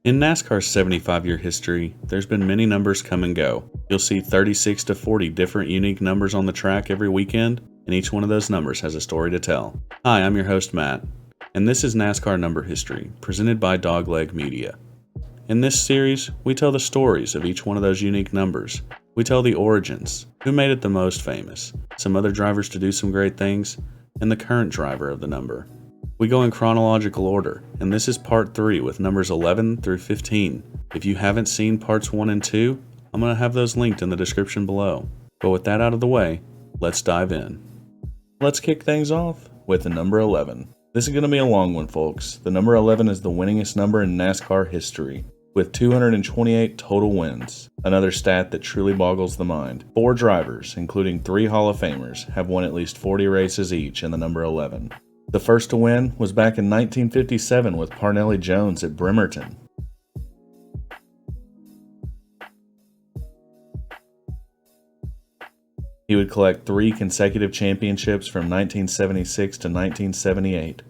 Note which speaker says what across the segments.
Speaker 1: In NASCAR's 75-year history, there's been many numbers come and go. You'll see 36 to 40 different unique numbers on the track every weekend, and each one of those numbers has a story to tell. Hi, I'm your host Matt, and this is NASCAR Number History, presented by Dogleg Media. In this series, we tell the stories of each one of those unique numbers. We tell the origins, who made it the most famous, some other drivers to do some great things, and the current driver of the number. We go in chronological order, and this is part 3 with numbers 11 through 15. If you haven't seen parts 1 and 2, I'm going to have those linked in the description below. But with that out of the way, let's dive in. Let's kick things off with the number 11. This is going to be a long one, folks. The number 11 is the winningest number in NASCAR history, with 228 total wins. Another stat that truly boggles the mind. 4 drivers, including 3 Hall of Famers, have won at least 40 races each in the number 11. The first to win was back in 1957 with Parnelli Jones at Bremerton. He would collect 3 consecutive championships from 1976 to 1978,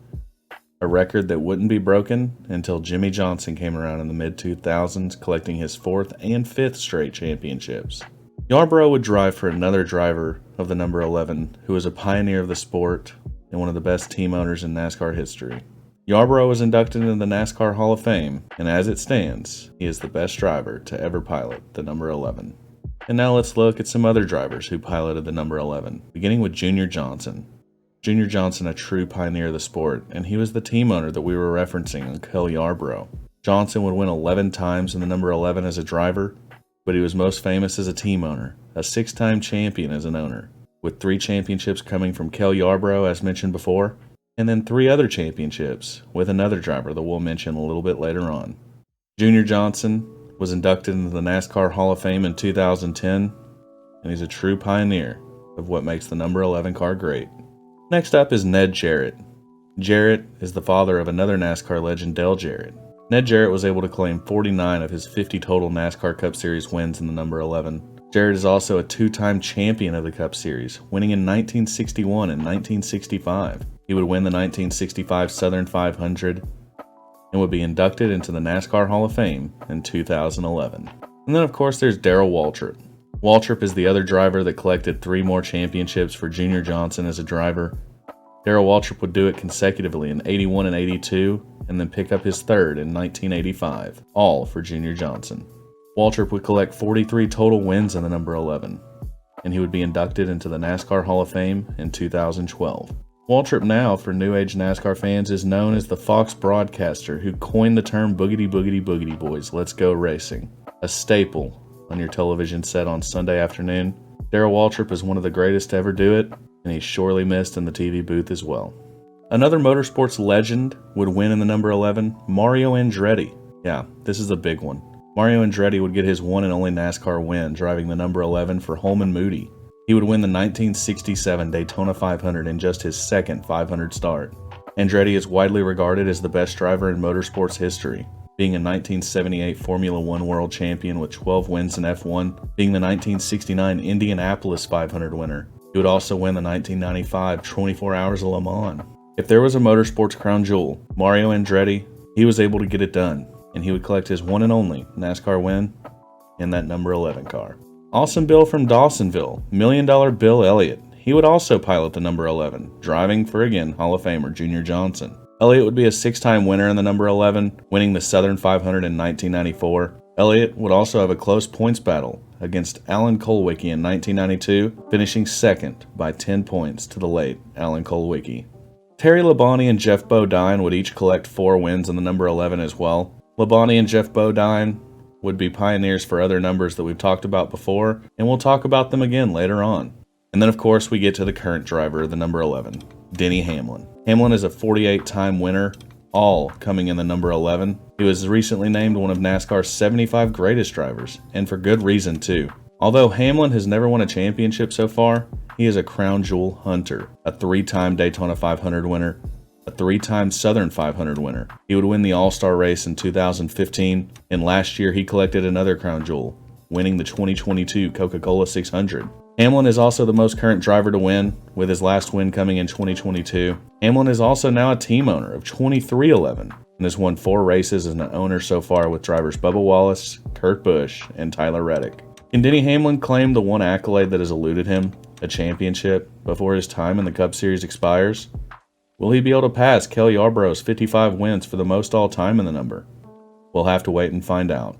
Speaker 1: a record that wouldn't be broken until Jimmy Johnson came around in the mid-2000s, collecting his 4th and 5th straight championships. Yarborough would drive for another driver of the number 11, who was a pioneer of the sport and one of the best team owners in NASCAR history. Yarborough was inducted into the NASCAR Hall of Fame, and as it stands, he is the best driver to ever pilot the number 11. And now let's look at some other drivers who piloted the number 11, beginning with Junior Johnson. Junior Johnson, a true pioneer of the sport, and he was the team owner that we were referencing on Cale Yarborough. Johnson would win 11 times in the number 11 as a driver, but he was most famous as a team owner, a 6-time champion as an owner, with 3 championships coming from Cale Yarborough, as mentioned before, and then 3 other championships with another driver that we'll mention a little bit later on. Junior Johnson was inducted into the NASCAR Hall of Fame in 2010, and he's a true pioneer of what makes the number 11 car great. Next up is Ned Jarrett. Jarrett is the father of another NASCAR legend, Dale Jarrett. Ned Jarrett was able to claim 49 of his 50 total NASCAR Cup Series wins in the number 11. Jarrett is also a 2-time champion of the Cup Series, winning in 1961 and 1965. He would win the 1965 Southern 500 and would be inducted into the NASCAR Hall of Fame in 2011. And then of course there's Darrell Waltrip. Waltrip is the other driver that collected 3 more championships for Junior Johnson as a driver. Darrell Waltrip would do it consecutively in 81 and 82, and then pick up his 3rd in 1985, all for Junior Johnson. Waltrip would collect 43 total wins in the number 11, and he would be inducted into the NASCAR Hall of Fame in 2012. Waltrip now, for New Age NASCAR fans, is known as the Fox broadcaster who coined the term boogity boogity boogity boys, let's go racing, a staple on your television set on Sunday afternoon. Darrell Waltrip is one of the greatest to ever do it, and he's sorely missed in the TV booth as well. Another motorsports legend would win in the number 11, Mario Andretti. Yeah, this is a big one. Mario Andretti would get his one and only NASCAR win, driving the number 11 for Holman Moody. He would win the 1967 Daytona 500 in just his 2nd 500 start. Andretti is widely regarded as the best driver in motorsports history, being a 1978 Formula One world champion with 12 wins in F1, being the 1969 Indianapolis 500 winner. He would also win the 1995 24 Hours of Le Mans. If there was a motorsports crown jewel, Mario Andretti, he was able to get it done, and he would collect his one and only NASCAR win in that number 11 car. Awesome Bill from Dawsonville, $1 Million Bill Elliott. He would also pilot the number 11, driving for, again, Hall of Famer Junior Johnson. Elliott would be a 6-time winner in the number 11, winning the Southern 500 in 1994. Elliott would also have a close points battle against Alan Kulwicki in 1992, finishing 2nd by 10 points to the late Alan Kulwicki. Terry Labonte and Jeff Bodine would each collect 4 wins in the number 11 as well. Labonte and Jeff Bodine would be pioneers for other numbers that we've talked about before, and we'll talk about them again later on. And then of course we get to the current driver of the number 11, Denny Hamlin. Hamlin is a 48-time winner, all coming in the number 11. He was recently named one of NASCAR's 75 greatest drivers, and for good reason too. Although Hamlin has never won a championship so far, he is a crown jewel hunter, a 3-time Daytona 500 winner, a 3-time Southern 500 winner. He would win the All-Star race in 2015, and last year he collected another crown jewel, winning the 2022 Coca-Cola 600. Hamlin is also the most current driver to win, with his last win coming in 2022. Hamlin is also now a team owner of 2311 and has won 4 races as an owner so far with drivers Bubba Wallace, Kurt Busch, and Tyler Reddick. Can Denny Hamlin claim the one accolade that has eluded him, a championship, before his time in the Cup Series expires? Will he be able to pass Kel Yarborough's 55 wins for the most all-time in the number? We'll have to wait and find out.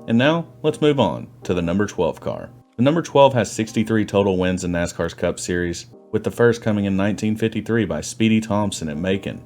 Speaker 1: And now, let's move on to the number 12 car. The number 12 has 63 total wins in NASCAR's Cup Series, with the first coming in 1953 by Speedy Thompson at Macon.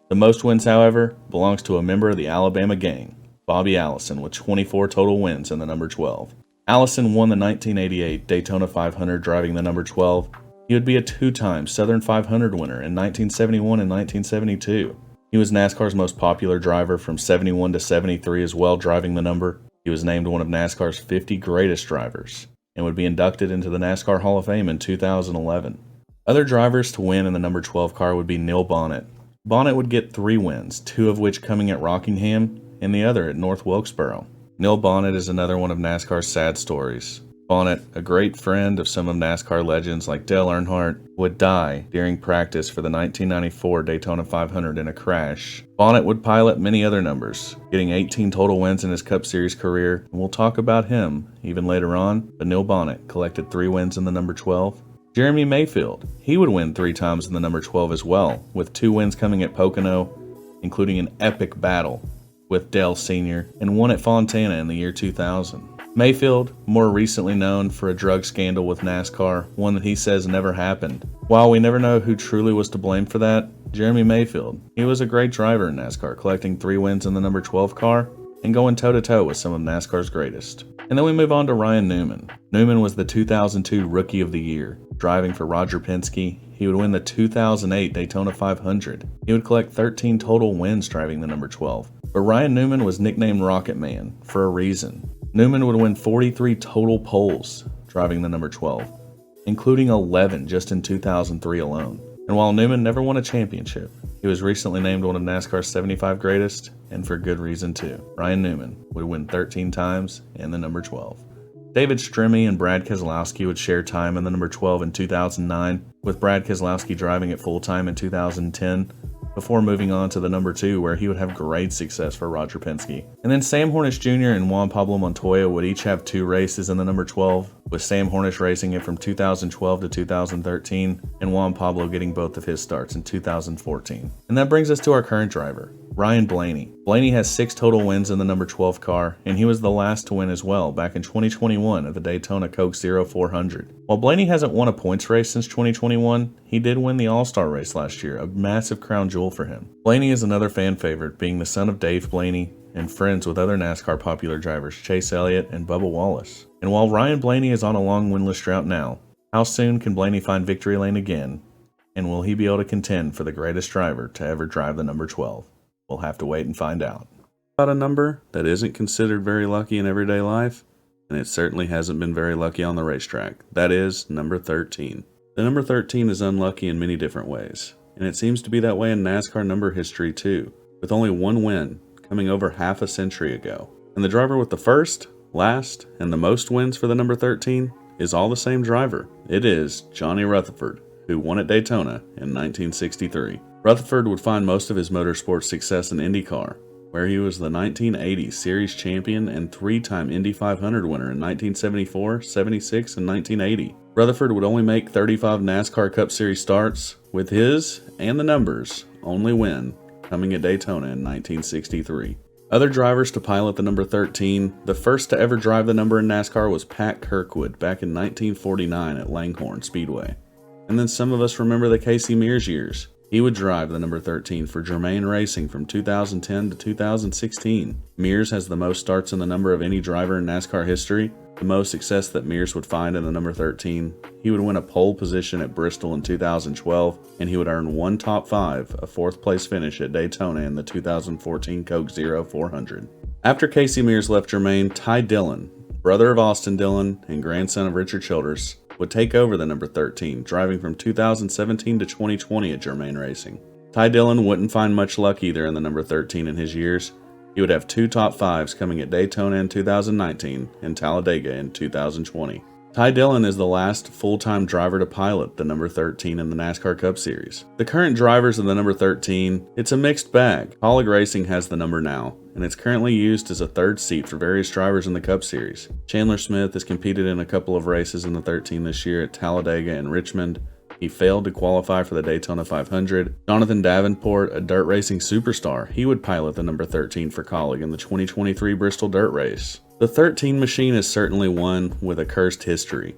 Speaker 1: The most wins, however, belongs to a member of the Alabama gang, Bobby Allison, with 24 total wins in the number 12. Allison won the 1988 Daytona 500 driving the number 12. He would be a 2-time Southern 500 winner in 1971 and 1972. He was NASCAR's most popular driver from 71 to 73 as well, driving the number. He was named one of NASCAR's 50 greatest drivers and would be inducted into the NASCAR Hall of Fame in 2011. Other drivers to win in the number 12 car would be Neil Bonnet. Bonnet would get 3 wins, 2 of which coming at Rockingham and the other at North Wilkesboro. Neil Bonnet is another one of NASCAR's sad stories. Bonnet, a great friend of some of NASCAR legends like Dale Earnhardt, would die during practice for the 1994 Daytona 500 in a crash. Bonnet would pilot many other numbers, getting 18 total wins in his Cup Series career, and we'll talk about him even later on, but Neil Bonnet collected 3 wins in the number 12. Jeremy Mayfield, he would win 3 times in the number 12 as well, with 2 wins coming at Pocono, including an epic battle with Dale Sr., and 1 at Fontana in the year 2000. Mayfield, more recently known for a drug scandal with NASCAR, one that he says never happened. While we never know who truly was to blame for that, Jeremy Mayfield, he was a great driver in NASCAR, collecting 3 wins in the number 12 car and going toe-to-toe with some of NASCAR's greatest. And then we move on to Ryan Newman. Newman was the 2002 Rookie of the Year, driving for Roger Penske. He would win the 2008 Daytona 500. He would collect 13 total wins driving the number 12. But Ryan Newman was nicknamed Rocket Man for a reason. Newman would win 43 total poles driving the number 12, including 11 just in 2003 alone. And while Newman never won a championship, he was recently named one of NASCAR's 75 greatest, and for good reason too. Ryan Newman would win 13 times in the number 12. David Stremme and Brad Keselowski would share time in the number 12 in 2009, with Brad Keselowski driving it full-time in 2010, before moving on to the number 2 where he would have great success for Roger Penske. And then Sam Hornish Jr. and Juan Pablo Montoya would each have 2 races in the number 12, with Sam Hornish racing it from 2012 to 2013, and Juan Pablo getting both of his starts in 2014. And that brings us to our current driver, Ryan Blaney. Blaney has 6 total wins in the number 12 car, and he was the last to win as well back in 2021 at the Daytona Coke Zero 400. While Blaney hasn't won a points race since 2021, he did win the All-Star race last year, a massive crown jewel for him. Blaney is another fan favorite, being the son of Dave Blaney and friends with other NASCAR popular drivers Chase Elliott and Bubba Wallace. And while Ryan Blaney is on a long winless drought now, how soon can Blaney find victory lane again? And will he be able to contend for the greatest driver to ever drive the number 12? We'll have to wait and find out. About a number that isn't considered very lucky in everyday life, and it certainly hasn't been very lucky on the racetrack. That is number 13. The number 13 is unlucky in many different ways, and it seems to be that way in NASCAR number history too, with only 1 win coming over half a century ago. And the driver with the first, last, and the most wins for the number 13 is all the same driver. It is Johnny Rutherford, who won at Daytona in 1963. Rutherford would find most of his motorsports success in IndyCar, where he was the 1980 Series champion and 3-time Indy 500 winner in 1974, 76, and 1980. Rutherford would only make 35 NASCAR Cup Series starts, with his, and the numbers, only win coming at Daytona in 1963. Other drivers to pilot the number 13, the first to ever drive the number in NASCAR was Pat Kirkwood back in 1949 at Langhorne Speedway. And then some of us remember the Casey Mears years. He would drive the number 13 for Germain Racing from 2010 to 2016. Mears has the most starts in the number of any driver in NASCAR history. The most success that Mears would find in the number 13, he would win a pole position at Bristol in 2012, and he would earn 1 top 5, a 4th place finish at Daytona in the 2014 Coke Zero 400. After Casey Mears left Germain, Ty Dillon, brother of Austin Dillon and grandson of Richard Childress, would take over the number 13, driving from 2017 to 2020 at Germain Racing. Ty Dillon wouldn't find much luck either in the number 13 in his years. He would have 2 top 5s coming at Daytona in 2019 and Talladega in 2020. Ty Dillon is the last full-time driver to pilot the number 13 in the NASCAR Cup Series. The current drivers of the number 13, it's a mixed bag. Dogleg Racing has the number now, and it's currently used as a third seat for various drivers in the Cup Series. Chandler Smith has competed in a couple of races in the 13 this year at Talladega and Richmond. He failed to qualify for the Daytona 500. Jonathan Davenport, a dirt racing superstar, he would pilot the number 13 for Dogleg in the 2023 Bristol Dirt Race. The 13 machine is certainly one with a cursed history.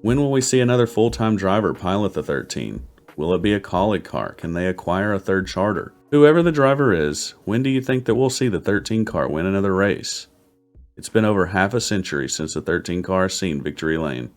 Speaker 1: When will we see another full-time driver pilot the 13? Will it be a Dogleg car? Can they acquire a third charter? Whoever the driver is, when do you think that we'll see the 13 car win another race? It's been over half a century since the 13 car has seen victory lane.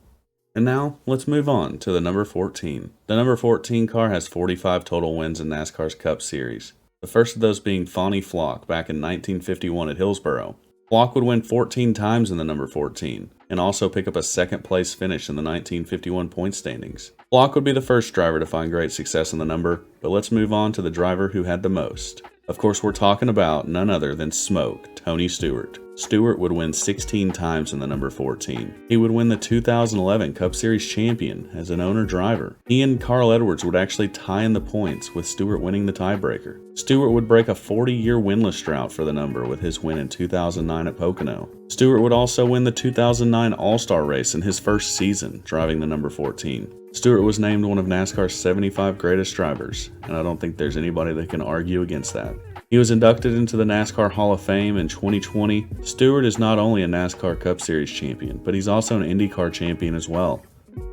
Speaker 1: And now, let's move on to the number 14. The number 14 car has 45 total wins in NASCAR's Cup Series. The first of those being Fonnie Flock back in 1951 at Hillsboro. Flock would win 14 times in the number 14, and also pick up a second place finish in the 1951 point standings. Flock would be the first driver to find great success in the number, but let's move on to the driver who had the most. Of course, we're talking about none other than Smoke, Tony Stewart. Stewart would win 16 times in the number 14. He would win the 2011 Cup Series champion as an owner-driver. He and Carl Edwards would actually tie in the points, with Stewart winning the tiebreaker. Stewart would break a 40-year winless drought for the number with his win in 2009 at Pocono. Stewart would also win the 2009 All-Star race in his first season, driving the number 14. Stewart was named one of NASCAR's 75 greatest drivers, and I don't think there's anybody that can argue against that. He was inducted into the NASCAR Hall of Fame in 2020. Stewart is not only a NASCAR Cup Series champion, but he's also an IndyCar champion as well,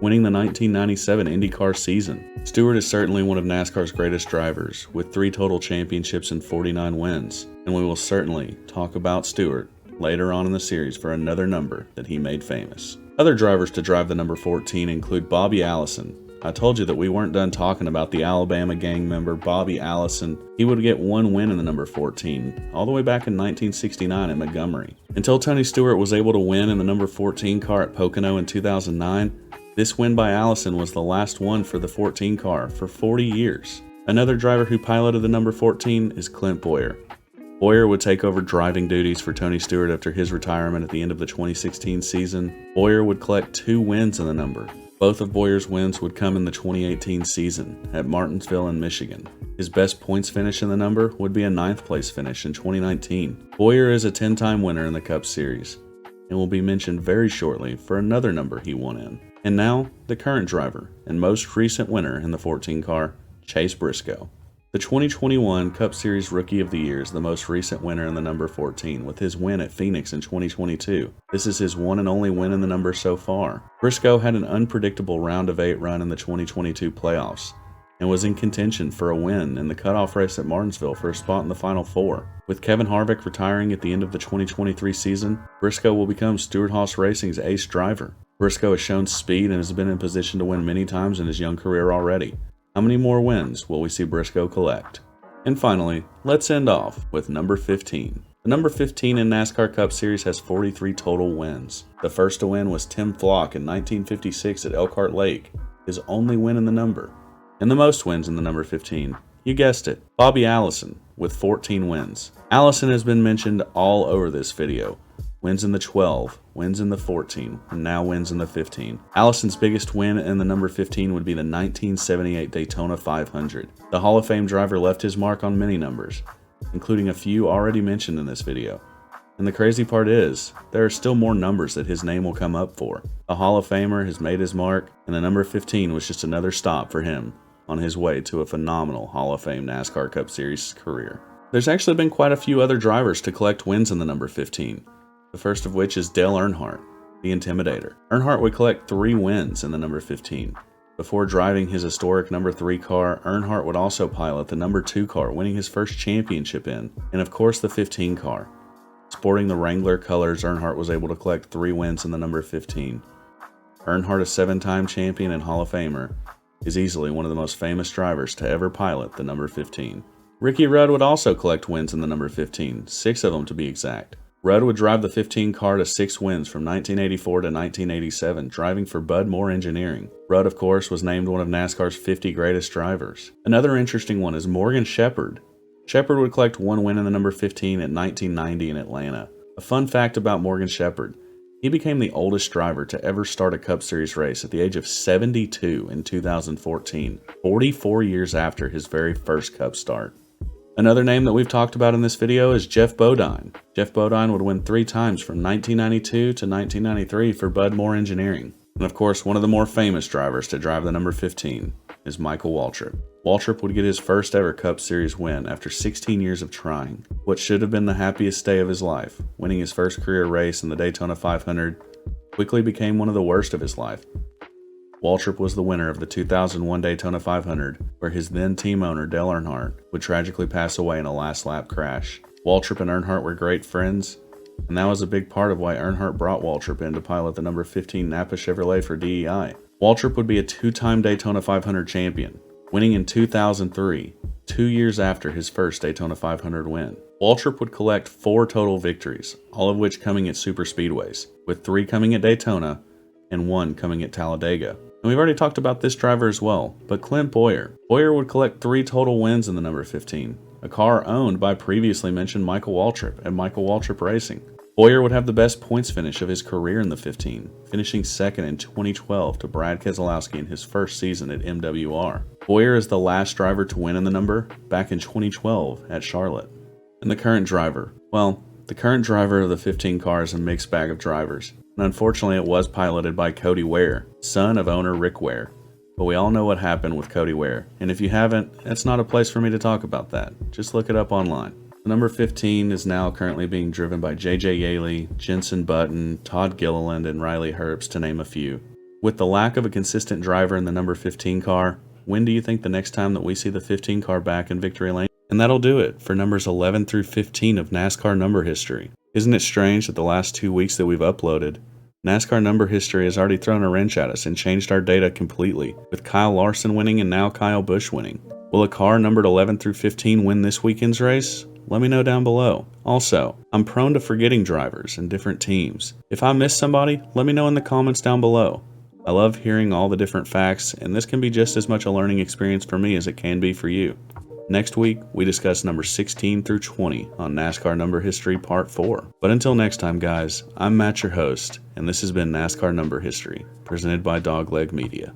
Speaker 1: winning the 1997 IndyCar season. Stewart is certainly one of NASCAR's greatest drivers, with 3 total championships and 49 wins, and we will certainly talk about Stewart later on in the series for another number that he made famous. Other drivers to drive the number 14 include Bobby Allison. I told you that we weren't done talking about the Alabama gang member Bobby Allison. He would get 1 win in the number 14, all the way back in 1969 at Montgomery. Until Tony Stewart was able to win in the number 14 car at Pocono in 2009, this win by Allison was the last one for the 14 car for 40 years. Another driver who piloted the number 14 is Clint Bowyer. Bowyer would take over driving duties for Tony Stewart after his retirement at the end of the 2016 season. Bowyer would collect 2 wins in the number. Both of Bowyer's wins would come in the 2018 season at Martinsville in Michigan. His best points finish in the number would be a 9th place finish in 2019. Bowyer is a 10-time winner in the Cup Series and will be mentioned very shortly for another number he won in. And now, the current driver and most recent winner in the 14 car, Chase Briscoe. The 2021 Cup Series Rookie of the Year is the most recent winner in the number 14, with his win at Phoenix in 2022. This is his one and only win in the number so far. Briscoe had an unpredictable round of 8 run in the 2022 playoffs, and was in contention for a win in the cutoff race at Martinsville for a spot in the Final Four. With Kevin Harvick retiring at the end of the 2023 season, Briscoe will become Stewart-Haas Racing's ace driver. Briscoe has shown speed and has been in position to win many times in his young career already. How many more wins will we see Briscoe collect? And finally, let's end off with number 15. The number 15 in NASCAR Cup Series has 43 total wins. The first to win was Tim Flock in 1956 at Elkhart Lake, his only win in the number. And the most wins in the number 15, you guessed it, Bobby Allison with 14 wins. Allison has been mentioned all over this video. Wins in the 12, wins in the 14, and now wins in the 15. Allison's biggest win in the number 15 would be the 1978 Daytona 500. The Hall of Fame driver left his mark on many numbers, including a few already mentioned in this video. And the crazy part is, there are still more numbers that his name will come up for. A Hall of Famer has made his mark, and the number 15 was just another stop for him on his way to a phenomenal Hall of Fame NASCAR Cup Series career. There's actually been quite a few other drivers to collect wins in the number 15. The first of which is Dale Earnhardt, the Intimidator. Earnhardt would collect 3 wins in the number 15. Before driving his historic number 3 car, Earnhardt would also pilot the number 2 car, winning his first championship in, and of course the 15 car. Sporting the Wrangler colors, Earnhardt was able to collect 3 wins in the number 15. Earnhardt, a 7-time champion and Hall of Famer, is easily one of the most famous drivers to ever pilot the number 15. Ricky Rudd would also collect wins in the number 15, 6 of them to be exact. Rudd would drive the 15 car to 6 wins from 1984 to 1987, driving for Bud Moore Engineering. Rudd, of course, was named one of NASCAR's 50 greatest drivers. Another interesting one is Morgan Shepherd. Shepherd would collect 1 win in the number 15 at 1990 in Atlanta. A fun fact about Morgan Shepherd, He became the oldest driver to ever start a Cup Series race at the age of 72 in 2014, 44 years after his very first Cup start. Another name that we've talked about in this video is Geoff Bodine. Geoff Bodine would win 3 times from 1992 to 1993 for Bud Moore Engineering. And of course, one of the more famous drivers to drive the number 15 is Michael Waltrip. Waltrip would get his first ever Cup Series win after 16 years of trying. What should have been the happiest day of his life, winning his first career race in the Daytona 500, quickly became one of the worst of his life. Waltrip was the winner of the 2001 Daytona 500, where his then team owner Dale Earnhardt would tragically pass away in a last lap crash. Waltrip and Earnhardt were great friends, and that was a big part of why Earnhardt brought Waltrip in to pilot the number 15 Napa Chevrolet for DEI. Waltrip would be a 2-time Daytona 500 champion, winning in 2003, 2 years after his first Daytona 500 win. Waltrip would collect 4 total victories, all of which coming at super speedways, with 3 coming at Daytona and 1 coming at Talladega. And we've already talked about this driver as well, but Clint Bowyer. Bowyer would collect 3 total wins in the number 15, a car owned by previously mentioned Michael Waltrip at Michael Waltrip Racing. Bowyer would have the best points finish of his career in the 15, finishing second in 2012 to Brad Keselowski in his first season at MWR. Bowyer is the last driver to win in the number back in 2012 at Charlotte. And the current driver. Well, the current driver of the 15 car is a mixed bag of drivers. And unfortunately, it was piloted by Cody Ware, son of owner Rick Ware. But we all know what happened with Cody Ware, and if you haven't, it's not a place for me to talk about that. Just look it up online. The number 15 is now currently being driven by JJ Yaley, Jenson Button, Todd Gilliland, and Riley Herbst, to name a few. With the lack of a consistent driver in the number 15 car, when do you think the next time that we see the 15 car back in victory lane? And that'll do it for numbers 11 through 15 of NASCAR number history. Isn't it strange that the last 2 weeks that we've uploaded, NASCAR number history has already thrown a wrench at us and changed our data completely, with Kyle Larson winning and now Kyle Busch winning. Will a car numbered 11 through 15 win this weekend's race? Let me know down below. Also, I'm prone to forgetting drivers and different teams. If I miss somebody, let me know in the comments down below. I love hearing all the different facts, and this can be just as much a learning experience for me as it can be for you. Next week, we discuss numbers 16 through 20 on NASCAR Number History Part 4. But until next time, guys, I'm Matt, your host, and this has been NASCAR Number History, presented by Dogleg Media.